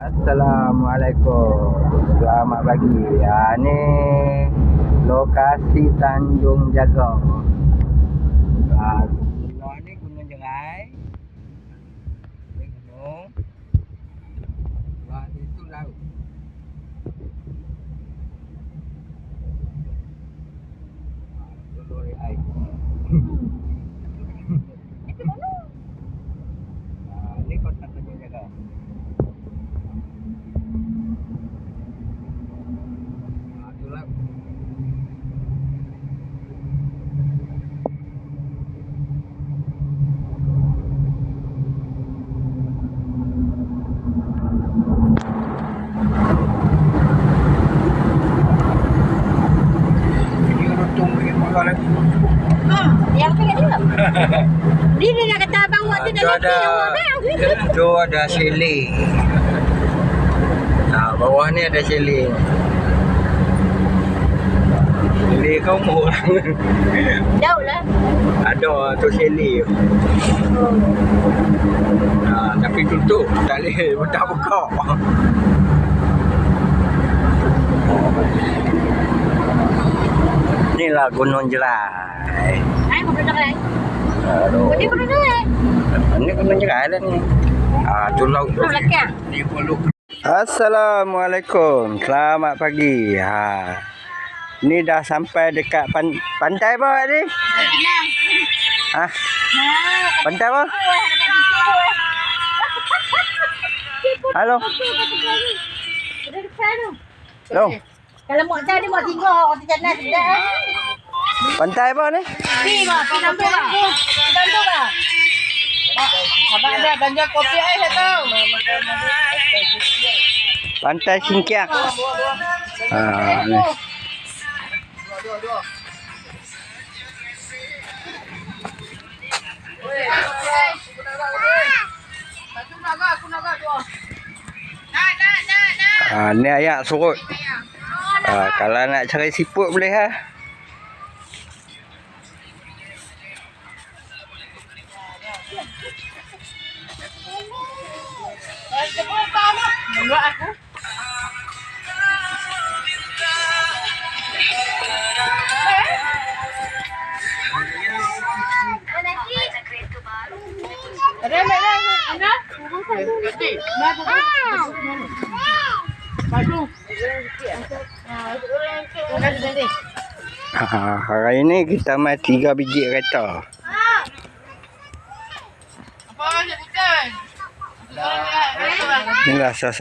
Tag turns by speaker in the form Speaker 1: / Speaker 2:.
Speaker 1: Assalamualaikum. Selamat pagi. Ni lokasi Tanjung Jagong. Ni Gunung Jerai. Ni gunung. Itu laut. Itu lori air. Ni kota Tanjung Jagong.
Speaker 2: Yang apa dia? Dia nak kata abang buat tu dah
Speaker 1: Tu ada siling. Bawah ni ada siling. Siling kau umur.
Speaker 2: jauh lah.
Speaker 1: Ada tu siling. Tapi tutup. Tak boleh buka. Inilah Gunung Jerai.
Speaker 2: Ai kau pernah naik?
Speaker 1: Aduh.
Speaker 2: Dia pernah naik.
Speaker 1: Ini Gunung Jerai dah ni. Tu laut tu.
Speaker 2: Belakang.
Speaker 1: Assalamualaikum. Selamat pagi. Ni dah sampai dekat pantai apa ni? Pantai apa? Halo. Hello.
Speaker 2: Kalau mak saya dia mak tiga orang terjana sudah.
Speaker 1: Pantai apa ni?
Speaker 2: Ni mak, pinang tu lah. Pinang tu lah. Abang ada ganja kopi air saya tahu.
Speaker 1: Pantai Singkiang. Ni. Ni ayak surut. Kalau nak cari siput boleh
Speaker 2: Buat aku. Ada.
Speaker 1: Hari ni kita main 3 biji kereta. Inilah suasana.